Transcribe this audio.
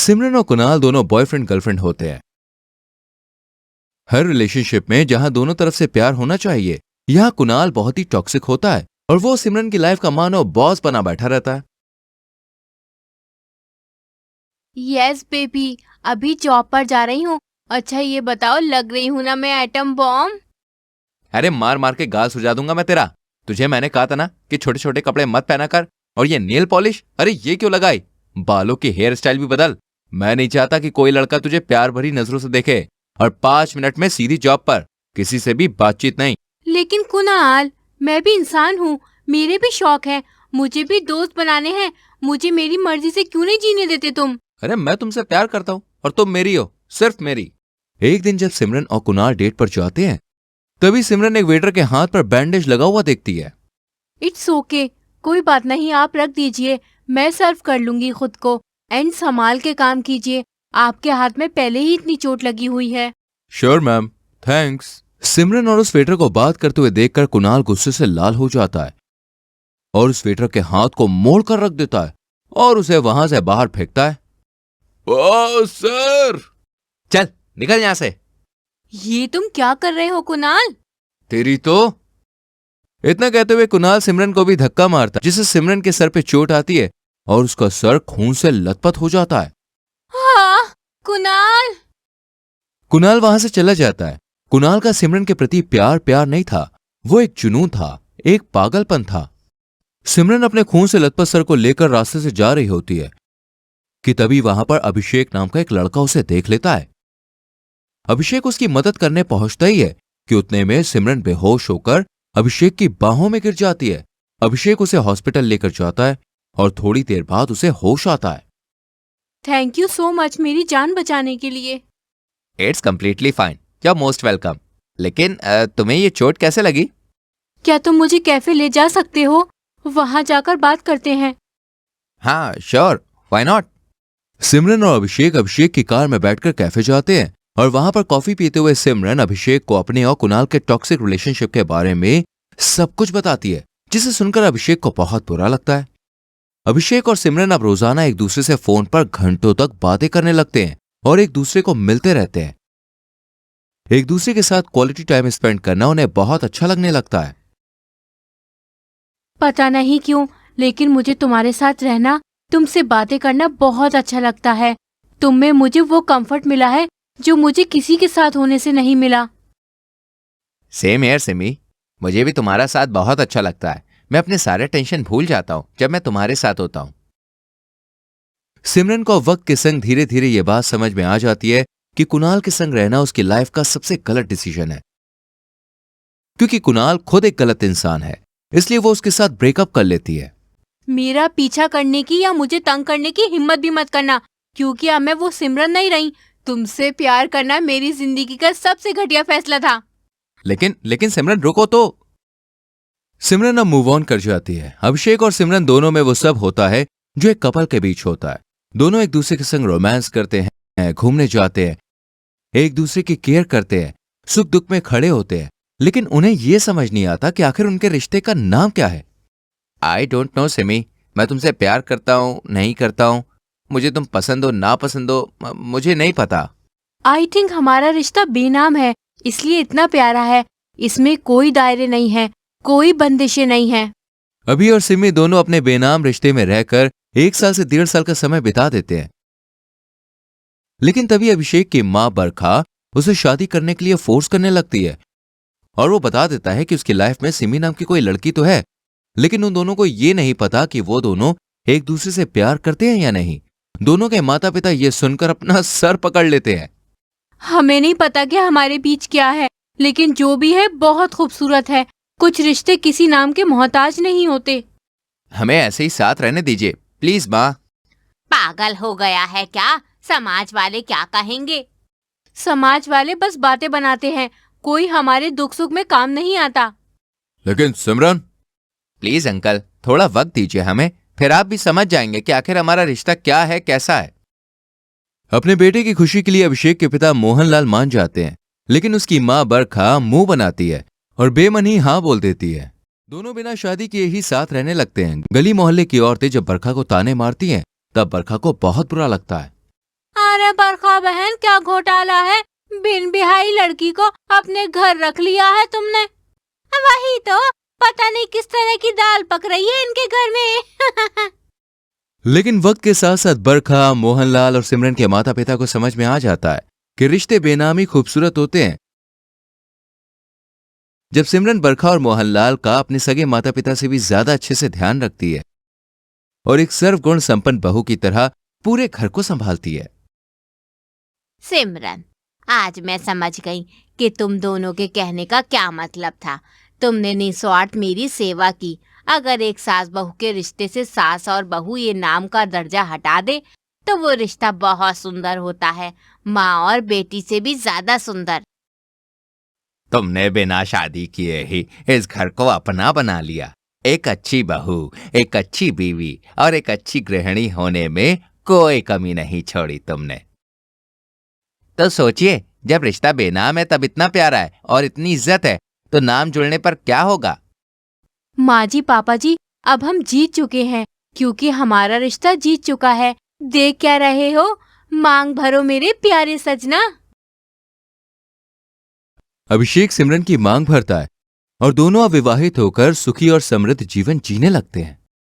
सिमरन और कुणाल दोनों boyfriend girlfriend होते हैं। हर रिलेशनशिप में जहां दोनों तरफ से प्यार होना चाहिए, यहाँ कुणाल बहुत ही टॉक्सिक होता है और वो सिमरन की लाइफ का मानो बॉस बना बैठा रहता है। यस बेबी, अभी जॉब पर जा रही हूँ। अच्छा ये बताओ, लग रही हूँ ना मैं एटम बॉम्ब? अरे मार मार के गाल सुझा दूंगा मैं तेरा। तुझे मैंने कहा था ना कि छोटे छोटे कपड़े मत पहना कर। और ये नेल पॉलिश, अरे ये क्यों लगाई? बालों की हेयर स्टाइल भी बदल। मैं नहीं चाहता कि कोई लड़का तुझे प्यार भरी नजरों से देखे। और 5 मिनट में सीधी जॉब पर, किसी से भी बातचीत नहीं। लेकिन कुणाल, मैं भी इंसान हूँ, मेरे भी शौक हैं, मुझे भी दोस्त बनाने हैं। मुझे मेरी मर्जी से क्यों नहीं जीने देते तुम? अरे मैं तुमसे प्यार करता हूँ और तुम मेरी हो, सिर्फ मेरी। एक दिन जब सिमरन और कुणाल डेट पर जाते हैं, तभी सिमरन एक वेटर के हाथ पर बैंडेज लगा हुआ देखती है। इट्स ओके, कोई बात नहीं, आप रख दीजिए, मैं सर्व कर लूंगी खुद को। एंड संभाल के काम कीजिए, आपके हाथ में पहले ही इतनी चोट लगी हुई है। Sure ma'am, thanks. सिमरन और उस वेटर को बात करते हुए देखकर कुणाल गुस्से से लाल हो जाता है और उस वेटर के हाथ को मोड़ कर रख देता है और उसे वहां से बाहर फेंकता है। ओ सर! चल निकल यहां से। ये तुम क्या कर रहे हो कुणाल? तेरी तो। इतना कहते हुए कुणाल सिमरन को भी धक्का मारता है, जिससे सिमरन के सर पे चोट आती है और उसका सर खून से लथपथ हो जाता है। हाँ, कुणाल। कुणाल वहां से चला जाता है। कुणाल का सिमरन के प्रति प्यार प्यार नहीं था, वो एक जुनून था, एक पागलपन था। सिमरन अपने खून से लथपथ सर को लेकर रास्ते से जा रही होती है कि तभी वहां पर अभिषेक नाम का एक लड़का उसे देख लेता है। अभिषेक उसकी मदद करने पहुंचता ही है कि उतने में सिमरन बेहोश होकर अभिषेक की बाहों में गिर जाती है। अभिषेक उसे हॉस्पिटल लेकर जाता है और थोड़ी देर बाद उसे होश आता है। थैंक यू सो मच मेरी जान बचाने के लिए। It's completely fine, you are most welcome. लेकिन तुम्हें ये चोट कैसे लगी? क्या तुम मुझे कैफे ले जा सकते हो? वहां जाकर बात करते हैं। हाँ श्योर, व्हाई नॉट। सिमरन और अभिषेक की कार में बैठकर कैफे जाते हैं और वहां पर कॉफी पीते हुए सिमरन अभिषेक को अपने और कुणाल के टॉक्सिक रिलेशनशिप के बारे में सब कुछ बताती है, जिसे सुनकर अभिषेक को बहुत बुरा लगता है। अभिषेक और सिमरन अब रोजाना एक दूसरे से फोन पर घंटों तक बातें करने लगते हैं और एक दूसरे को मिलते रहते हैं। एक दूसरे के साथ क्वालिटी टाइम स्पेंड करना उन्हें बहुत अच्छा लगने लगता है। पता नहीं क्यों, लेकिन मुझे तुम्हारे साथ रहना, तुमसे बातें करना बहुत अच्छा लगता है। तुम में मुझे वो कंफर्ट मिला है जो मुझे किसी के साथ होने से नहीं मिला। सेम हियर सिमी, मुझे भी तुम्हारा साथ बहुत अच्छा लगता है। मैं अपने सारे टेंशन भूल जाता हूं जब मैं तुम्हारे साथ होता हूं। सिमरन को वक्त के संग धीरे धीरे ये बात समझ में आ जाती है कि कुणाल के संग रहना उसकी लाइफ का सबसे गलत डिसीजन है, क्योंकि कुणाल खुद एक गलत इंसान है, इसलिए वो उसके साथ ब्रेकअप कर लेती है। मेरा पीछा करने की या मुझे तंग करने की हिम्मत भी मत करना, क्योंकि अब मैं वो सिमरन नहीं रही। तुमसे प्यार करना मेरी जिंदगी का सबसे घटिया फैसला था। लेकिन सिमरन रुको तो। सिमरन अब मूव ऑन कर जाती है। अभिषेक और सिमरन दोनों में वो सब होता है जो एक कपल के बीच होता है। दोनों एक दूसरे के संग रोमांस करते हैं, घूमने जाते हैं, एक दूसरे की केयर करते हैं, सुख दुख में खड़े होते हैं, लेकिन उन्हें यह समझ नहीं आता कि आखिर उनके रिश्ते का नाम क्या है। आई डोंट नो सिमी, मैं तुमसे प्यार करता हूं नहीं करता हूं, मुझे तुम पसंद हो ना पसंद हो, मुझे नहीं पता। आई थिंक हमारा रिश्ता बेनाम है, इसलिए इतना प्यारा है। इसमें कोई दायरे नहीं है, कोई बंदिशें नहीं है। अभी और सिमी दोनों अपने बेनाम रिश्ते में रहकर 1 साल से 1.5 साल का समय बिता देते हैं। लेकिन तभी अभिषेक की मां बरखा उसे शादी करने के लिए फोर्स करने लगती है और वो बता देता है कि उसकी लाइफ में सिमी नाम की कोई लड़की तो है, लेकिन उन दोनों को ये नहीं पता कि वो दोनों एक दूसरे से प्यार करते हैं या नहीं। दोनों के माता पिता ये सुनकर अपना सर पकड़ लेते हैं। हमें नहीं पता कि हमारे बीच क्या है, लेकिन जो भी है बहुत खूबसूरत है। कुछ रिश्ते किसी नाम के मोहताज नहीं होते। हमें ऐसे ही साथ रहने दीजिए प्लीज माँ। पागल हो गया है क्या? समाज वाले क्या कहेंगे? समाज वाले बस बातें बनाते हैं, कोई हमारे दुख सुख में काम नहीं आता। लेकिन सिमरन, प्लीज अंकल थोड़ा वक्त दीजिए हमें, फिर आप भी समझ जाएंगे कि आखिर हमारा रिश्ता क्या है, कैसा है। अपने बेटे की खुशी के लिए अभिषेक के पिता मोहनलाल मान जाते हैं, लेकिन उसकी मां बरखा मुंह बनाती है और बेमनी हाँ बोल देती है। दोनों बिना शादी किए ही साथ रहने लगते हैं। गली मोहल्ले की औरतें जब बरखा को ताने मारती हैं, तब बरखा को बहुत बुरा लगता है। अरे बरखा बहन, क्या घोटाला है? बिन बिहाई लड़की को अपने घर रख लिया है तुमने। वही तो, पता नहीं किस तरह की दाल पक रही है इनके घर में। लेकिन वक्त के साथ साथ बरखा, मोहनलाल और सिमरन के माता पिता को समझ में आ जाता है कि रिश्ते बेनामी खूबसूरत होते हैं। जब सिमरन बरखा और मोहनलाल का अपने सगे माता पिता से भी ज्यादा अच्छे से ध्यान रखती है और एक सर्वगुण संपन्न बहू की तरह पूरे घर को संभालती है। सिमरन, आज मैं समझ गई कि तुम दोनों के कहने का क्या मतलब था। तुमने निस्वार्थ मेरी सेवा की। अगर एक सास बहू के रिश्ते से सास और बहू ये नाम का दर्जा हटा दे तो वो रिश्ता बहुत सुंदर होता है, माँ और बेटी से भी ज्यादा सुंदर। तुमने बिना शादी किए ही इस घर को अपना बना लिया। एक अच्छी बहू, एक अच्छी बीवी और एक अच्छी गृहिणी होने में कोई कमी नहीं छोड़ी तुमने। तो सोचिए, जब रिश्ता बेनाम है तब इतना प्यारा है और इतनी इज्जत है, तो नाम जुड़ने पर क्या होगा? माँ जी, पापा जी, अब हम जीत चुके हैं क्योंकि हमारा रिश्ता जीत चुका है। देख क्या रहे हो? मांग भरो मेरे प्यारे सजना। अभिषेक सिमरन की मांग भरता है और दोनों अविवाहित होकर सुखी और समृद्ध जीवन जीने लगते हैं।